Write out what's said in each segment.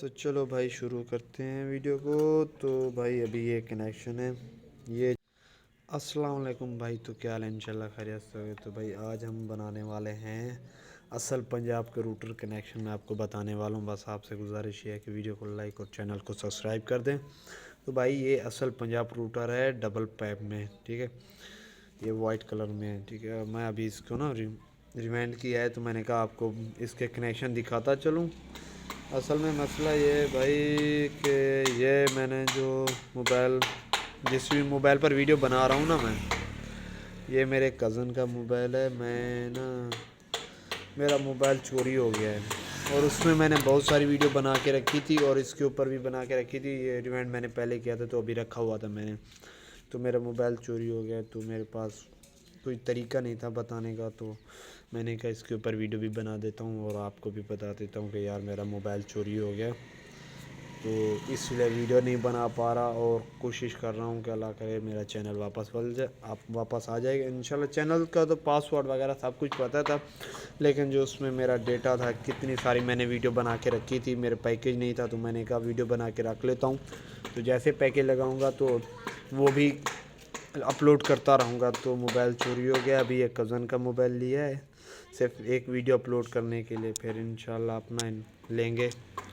تو چلو بھائی شروع کرتے ہیں ویڈیو کو. تو بھائی ابھی یہ کنیکشن ہے یہ. السلام علیکم بھائی. تو کیا حال ہے؟ انشاءاللہ خیریت سے ہوگے. تو بھائی آج ہم بنانے والے ہیں اصل پنجاب کے روٹر کنیکشن. میں آپ کو بتانے والا ہوں. بس آپ سے گزارش یہ ہے کہ ویڈیو کو لائک اور چینل کو سبسکرائب کر دیں. تو بھائی یہ اصل پنجاب روٹر ہے ڈبل پائپ میں. ٹھیک ہے، یہ وائٹ کلر میں ہے. ٹھیک ہے، میں ابھی اس کو نا ریمائنڈ کیا ہے تو میں نے کہا آپ کو اس کے کنیکشن دکھاتا چلوں. اصل میں مسئلہ یہ ہے بھائی کہ یہ میں نے جو جس بھی موبائل پر ویڈیو بنا رہا ہوں نا میں، یہ میرے کزن کا موبائل ہے. میرا موبائل چوری ہو گیا ہے اور اس میں نے بہت ساری ویڈیو بنا کے رکھی تھی اور اس کے اوپر بھی بنا کے رکھی تھی. یہ ریمائنڈ میں نے پہلے کیا تھا تو ابھی رکھا ہوا تھا میں نے. تو میرا موبائل چوری ہو گیا تو میرے پاس کوئی طریقہ نہیں تھا بتانے کا. تو میں نے کہا اس کے اوپر ویڈیو بھی بنا دیتا ہوں اور آپ کو بھی بتا دیتا ہوں کہ یار میرا موبائل چوری ہو گیا. تو اس لیے ویڈیو نہیں بنا پا رہا اور کوشش کر رہا ہوں کہ اللہ کرے میرا چینل واپس آ جائے گا انشاءاللہ. چینل کا تو پاسورڈ وغیرہ سب کچھ پتہ تھا، لیکن جو اس میں میرا ڈیٹا تھا کتنی ساری میں نے ویڈیو بنا کے رکھی تھی. میرے پیکیج نہیں تھا تو میں نے کہا ویڈیو بنا کے رکھ لیتا ہوں. تو جیسے پیکیج لگاؤں گا تو وہ بھی اپلوڈ کرتا رہوں گا. تو موبائل چوری ہو گیا. ابھی ایک کزن کا موبائل لیا ہے صرف ایک ویڈیو اپلوڈ کرنے کے لیے. پھر انشاءاللہ اپنا لیں گے،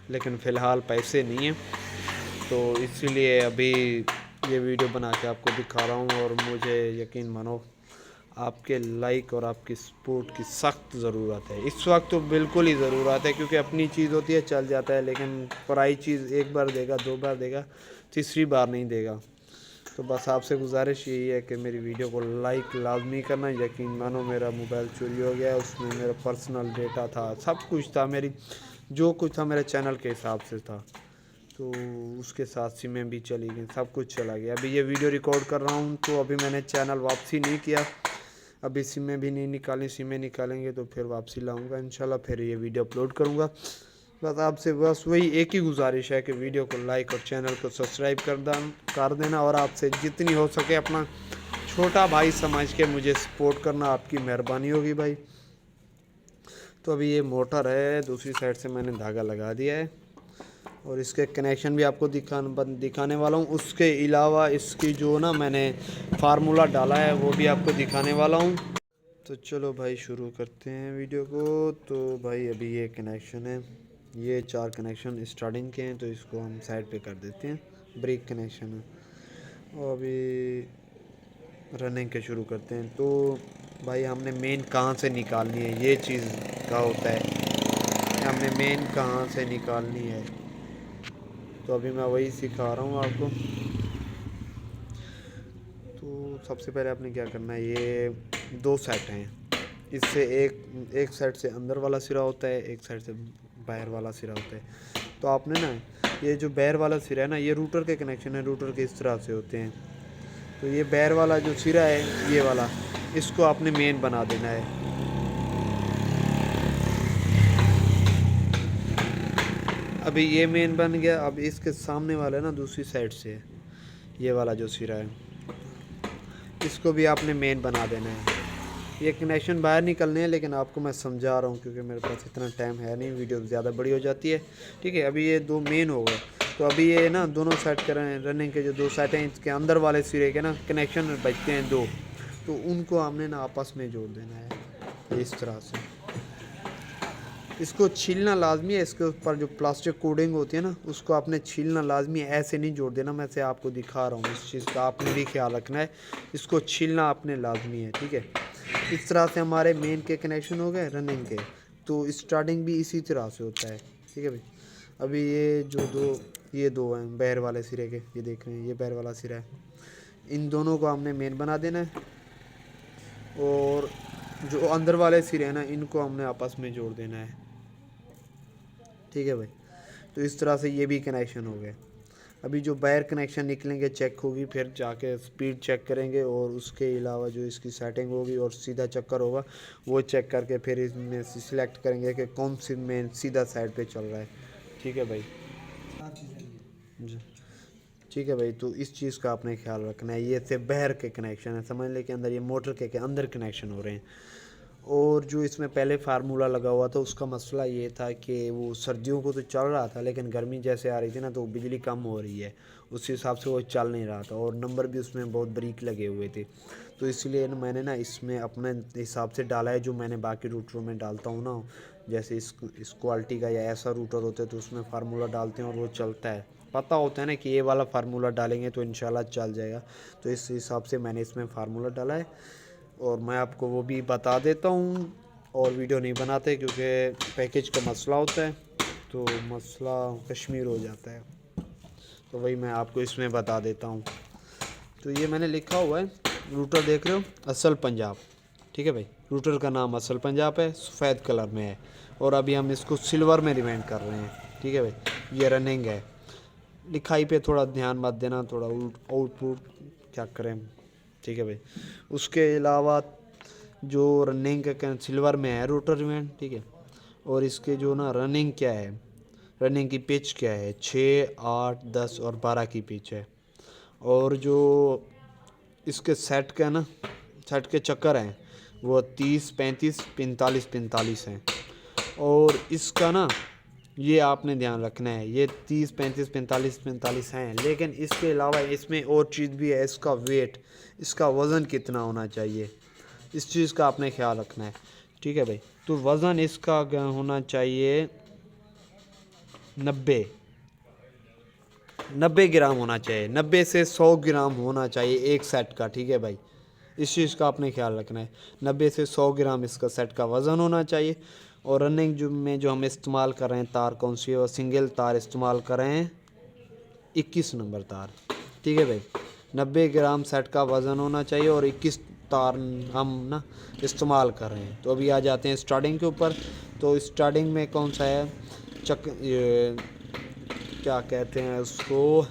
لیکن فی الحال پیسے نہیں ہیں. تو اسی لیے ابھی یہ ویڈیو بنا کے آپ کو دکھا رہا ہوں. اور مجھے یقین مانو آپ کے لائک اور آپ کی سپورٹ کی سخت ضرورت ہے اس وقت. تو بالکل ہی ضرورت ہے کیونکہ اپنی چیز ہوتی ہے چل جاتا ہے، لیکن پرائی چیز ایک بار دے گا، دو بار دے گا، تیسری بار نہیں دے گا. تو بس آپ سے گزارش یہی ہے کہ میری ویڈیو کو لائک لازمی کرنا. یقین مانو میرا موبائل چوری ہو گیا، اس میں میرا پرسنل ڈیٹا تھا، سب کچھ تھا، جو کچھ تھا میرے چینل کے حساب سے تھا. تو اس کے ساتھ سمیں بھی چلی گئی، سب کچھ چلا گیا. ابھی یہ ویڈیو ریکارڈ کر رہا ہوں تو ابھی میں نے چینل واپسی نہیں کیا. ابھی سمیں بھی نہیں نکالیں، سمیں نکالیں گے تو پھر واپسی لاؤں گا انشاءاللہ. پھر یہ ویڈیو اپلوڈ کروں گا. بس آپ سے بس وہی ایک ہی گزارش ہے کہ ویڈیو کو لائک اور چینل کو سبسکرائب کر دینا. اور آپ سے جتنی ہو سکے اپنا چھوٹا بھائی سمجھ کے مجھے سپورٹ کرنا. آپ کی مہربانی ہوگی بھائی. تو ابھی یہ موٹر ہے، دوسری سائڈ سے میں نے دھاگا لگا دیا ہے اور اس کے کنیکشن بھی آپ کو دکھانے والا ہوں. اس کے علاوہ اس کی جو نا میں نے فارمولا ڈالا ہے وہ بھی آپ کو دکھانے والا ہوں. تو چلو بھائی شروع کرتے ہیں ویڈیو کو. تو بھائی ابھی یہ کنیکشن ہے، یہ 4 کنیکشن اسٹارٹنگ کے ہیں تو اس کو ہم سائڈ پہ کر دیتے ہیں. بریک کنیکشن ہے. اور ابھی رننگ کے شروع کرتے ہیں. تو بھائی ہم نے مین کہاں سے نکالنی ہے، یہ چیز کا ہوتا ہے کہ ہم نے مین کہاں سے نکالنی ہے. تو ابھی میں وہی سکھا رہا ہوں آپ کو. تو سب سے پہلے آپ نے کیا کرنا ہے، یہ 2 سیٹ ہیں. اس سے ایک سائڈ سے اندر والا سرا ہوتا ہے، ایک سائڈ سے باہر والا سرا ہوتا ہے. تو آپ نے نا یہ جو باہر والا سرا ہے نا، یہ روٹر کے کنیکشن ہے، روٹر کے اس طرح سے ہوتے ہیں. تو یہ باہر والا جو سرا ہے یہ والا، اس کو آپ نے مین بنا دینا ہے. ابھی یہ مین بن گیا. اب اس کے سامنے والا ہے نا دوسری سائڈ سے یہ والا جو سرا ہے، اس کو بھی آپ نے مین بنا دینا ہے. یہ کنیکشن باہر نکلنے ہیں لیکن آپ کو میں سمجھا رہا ہوں کیونکہ میرے پاس اتنا ٹائم ہے نہیں، ویڈیو زیادہ بڑی ہو جاتی ہے. ٹھیک ہے، ابھی یہ 2 مین ہو گئے. تو ابھی یہ نا دونوں سیٹ کر رہے ہیں رننگ کے جو 2 سیٹ ہیں، اس کے اندر والے سرے کے نا کنیکشن بچتے ہیں 2. تو ان کو ہم نے نا آپس میں جوڑ دینا ہے اس طرح سے. اس کو چھیلنا لازمی ہے. اس کے اوپر جو پلاسٹک کوڈنگ ہوتی ہے نا اس کو آپ نے چھیلنا لازمی ہے، ایسے نہیں جوڑ دینا. میں سے آپ کو دکھا رہا ہوں، اس چیز کا آپ نے بھی خیال رکھنا ہے. اس کو چھیلنا آپ نے لازمی ہے. ٹھیک ہے، اس طرح سے ہمارے مین کے کنیکشن ہو گئے رننگ کے. تو اسٹارٹنگ بھی اسی طرح سے ہوتا ہے. ٹھیک ہے بھائی. ابھی یہ 2 ہیں باہر والے سرے کے، یہ دیکھ رہے ہیں یہ باہر والا سرا ہے. ان دونوں کو ہم نے مین بنا دینا ہے اور جو اندر والے سرے ہیں نا ان کو ہم نے آپس میں جوڑ دینا ہے. ٹھیک ہے بھائی. تو اس طرح سے یہ بھی کنیکشن ہو گئے. ابھی جو باہر کنیکشن نکلیں گے چیک ہوگی، پھر جا کے سپیڈ چیک کریں گے اور اس کے علاوہ جو اس کی سیٹنگ ہوگی اور سیدھا چکر ہوگا وہ چیک کر کے پھر اس میں سلیکٹ کریں گے کہ کون سی مین سیدھا سائڈ پہ چل رہا ہے. ٹھیک ہے بھائی. جی ٹھیک ہے بھائی. تو اس چیز کا آپ نے خیال رکھنا ہے. یہ سے باہر کے کنیکشن ہے، سمجھ لیں کہ اندر یہ موٹر کے اندر کنیکشن ہو رہے ہیں. اور جو اس میں پہلے فارمولہ لگا ہوا تھا اس کا مسئلہ یہ تھا کہ وہ سردیوں کو تو چل رہا تھا، لیکن گرمی جیسے آ رہی تھی نا تو بجلی کم ہو رہی ہے، اس حساب سے وہ چل نہیں رہا تھا، اور نمبر بھی اس میں بہت بریک لگے ہوئے تھے، تو اس لیے میں نے نا اس میں اپنے حساب سے ڈالا ہے جو میں نے باقی روٹروں میں ڈالتا ہوں نا، جیسے اس کوالٹی کا یا ایسا روٹر ہوتا ہے تو اس میں فارمولہ ڈالتے ہیں اور وہ چلتا ہے، پتہ ہوتا ہے نا کہ یہ والا فارمولہ ڈالیں گے تو انشاءاللہ چل جائے گا، تو اس حساب سے میں نے اس میں فارمولہ ڈالا ہے، اور میں آپ کو وہ بھی بتا دیتا ہوں، اور ویڈیو نہیں بناتے کیونکہ پیکیج کا مسئلہ ہوتا ہے تو مسئلہ کشمیر ہو جاتا ہے، تو وہی میں آپ کو اس میں بتا دیتا ہوں۔ تو یہ میں نے لکھا ہوا ہے، روٹر دیکھ رہے ہو اصل پنجاب، ٹھیک ہے بھائی، روٹر کا نام اصل پنجاب ہے، سفید کلر میں ہے، اور ابھی ہم اس کو سلور میں ریوینڈ کر رہے ہیں، ٹھیک ہے بھائی، یہ رننگ ہے، لکھائی پہ تھوڑا دھیان مت دینا، تھوڑا آؤٹ پٹ کیا کریں، ٹھیک ہے بھائی۔ اس کے علاوہ جو رننگ کا سلور میں ہے روٹر ریوینڈ، ٹھیک ہے، اور اس کے جو نا رننگ کیا ہے، رننگ کی پچ کیا ہے، 6، 8، 10 اور 12 کی پچ ہے، اور جو اس کے سیٹ کا نا سیٹ کے چکر ہیں وہ 30، 35، 45، 45 ہیں، اور اس کا نا یہ آپ نے دھیان رکھنا ہے، یہ 30، 35، 45، 45 ہیں، لیکن اس کے علاوہ اس میں اور چیز بھی ہے، اس کا ویٹ، اس کا وزن کتنا ہونا چاہیے، اس چیز کا آپ نے خیال رکھنا ہے، ٹھیک ہے بھائی۔ تو وزن اس کا ہونا چاہیے 90 گرام ہونا چاہیے، 90 سے 100 گرام ہونا چاہیے ایک سیٹ کا، ٹھیک ہے بھائی، اس چیز کا آپ نے خیال رکھنا ہے، 90 سے 100 گرام اس کا سیٹ کا وزن ہونا چاہیے، اور رننگ میں جو ہم استعمال کر رہے ہیں تار کون سی ہے، اور سنگل تار استعمال کر رہے ہیں 21 نمبر تار، ٹھیک ہے بھائی، 90 گرام سیٹ کا وزن ہونا چاہیے، اور 21 تار ہم نا استعمال کر رہے ہیں۔ تو ابھی آ جاتے ہیں سٹارٹنگ کے اوپر، تو سٹارٹنگ میں کون سا ہے، کیا کہتے ہیں اس کو،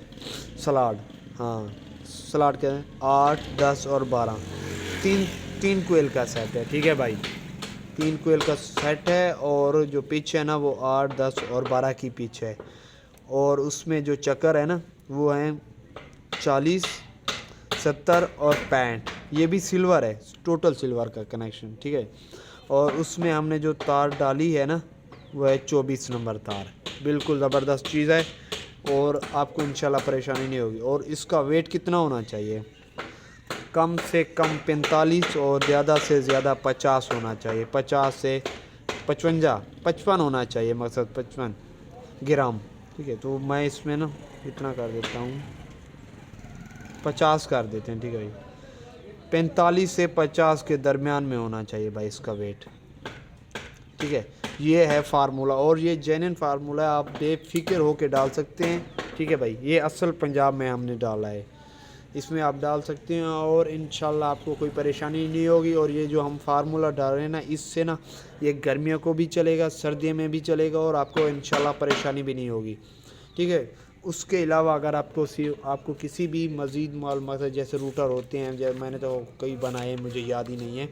سلاڈ، ہاں سلاڈ کہتے ہیں، 8، 10 اور 12، تین کوئل کا سیٹ ہے، ٹھیک ہے بھائی، 3 کوئل کا سیٹ ہے، اور جو پچ ہے نا وہ 8، 10 اور 12 کی پچ ہے، اور اس میں جو چکر ہے نا وہ ہیں 40، 70 اور 65، یہ بھی سلور ہے، ٹوٹل سلور کا کنیکشن، ٹھیک ہے، اور اس میں ہم نے جو تار ڈالی ہے نا وہ ہے 24 نمبر تار، بالکل زبردست چیز ہے، اور آپ کو انشاءاللہ پریشانی نہیں ہوگی۔ اور اس کا ویٹ کتنا ہونا چاہیے، کم سے کم 45 اور زیادہ سے زیادہ 50 ہونا چاہیے، 50 سے 55 ہونا چاہیے، مقصد 55 گرام، ٹھیک ہے، تو میں اس میں نا اتنا کر دیتا ہوں، 50 کر دیتے ہیں، ٹھیک ہے بھائی، 45 سے 50 کے درمیان میں ہونا چاہیے بھائی اس کا ویٹ، ٹھیک ہے، یہ ہے فارمولہ، اور یہ جینن فارمولہ ہے، آپ بے فکر ہو کے ڈال سکتے ہیں، ٹھیک ہے بھائی، یہ اصل پنجاب میں ہم نے ڈالا ہے، اس میں آپ ڈال سکتے ہیں، اور انشاءاللہ آپ کو کوئی پریشانی نہیں ہوگی، اور یہ جو ہم فارمولہ ڈال رہے ہیں نا اس سے نا یہ گرمیوں کو بھی چلے گا، سردیوں میں بھی چلے گا، اور آپ کو انشاءاللہ پریشانی بھی نہیں ہوگی، ٹھیک ہے۔ اس کے علاوہ اگر آپ کو کسی بھی مزید معلومات ہے، جیسے روٹر ہوتے ہیں، جیسے میں نے تو کئی بنائے ہیں، مجھے یاد ہی نہیں ہے،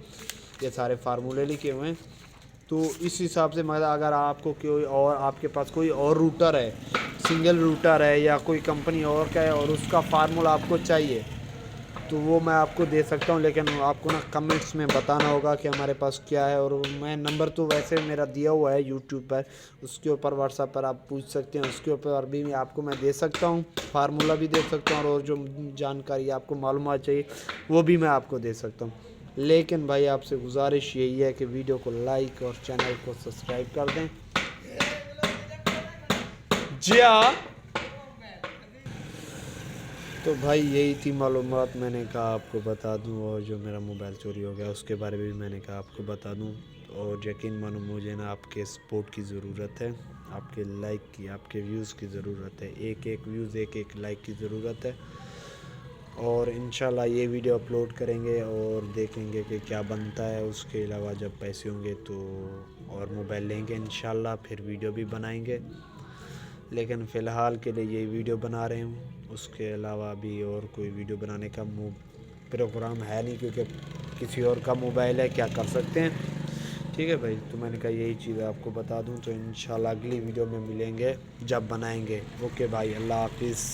یہ سارے فارمولے لکھے ہوئے ہیں، تو اس حساب سے مگر اگر آپ کو کوئی اور آپ کے پاس کوئی اور روٹر ہے، سنگل روٹر ہے یا کوئی کمپنی اور کا ہے، اور اس کا فارمولہ آپ کو چاہیے تو وہ میں آپ کو دے سکتا ہوں، لیکن آپ کو نا کمنٹس میں بتانا ہوگا کہ ہمارے پاس کیا ہے، اور میں نمبر تو ویسے میرا دیا ہوا ہے یوٹیوب پر، اس کے اوپر واٹس ایپ پر آپ پوچھ سکتے ہیں، اس کے اوپر بھی آپ کو میں دے سکتا ہوں، فارمولہ بھی دے سکتا ہوں، اور جو جانکاری آپ کو معلومات چاہیے وہ بھی میں آپ کو دے سکتا ہوں، لیکن بھائی آپ سے گزارش یہی ہے کہ ویڈیو کو لائک اور چینل کو سبسکرائب کر دیں، جی ہاں۔ تو بھائی یہی تھی معلومات، میں نے کہا آپ کو بتا دوں، اور جو میرا موبائل چوری ہو گیا اس کے بارے میں بھی میں نے کہا آپ کو بتا دوں، اور یقین مانو مجھے نا آپ کے سپورٹ کی ضرورت ہے، آپ کے لائک کی، آپ کے ویوز کی ضرورت ہے، ایک ویوز، ایک لائک کی ضرورت ہے، اور انشاءاللہ یہ ویڈیو اپلوڈ کریں گے اور دیکھیں گے کہ کیا بنتا ہے، اس کے علاوہ جب پیسے ہوں گے تو اور موبائل لیں گے انشاءاللہ، پھر ویڈیو بھی بنائیں گے، لیکن فی الحال کے لیے یہی ویڈیو بنا رہے ہوں، اس کے علاوہ ابھی اور کوئی ویڈیو بنانے کا پروگرام ہے نہیں، کیونکہ کسی اور کا موبائل ہے، کیا کر سکتے ہیں، ٹھیک ہے بھائی، تو میں نے کہا یہی چیز آپ کو بتا دوں، تو انشاءاللہ اگلی ویڈیو میں ملیں گے جب بنائیں گے، اوکے بھائی، اللہ حافظ۔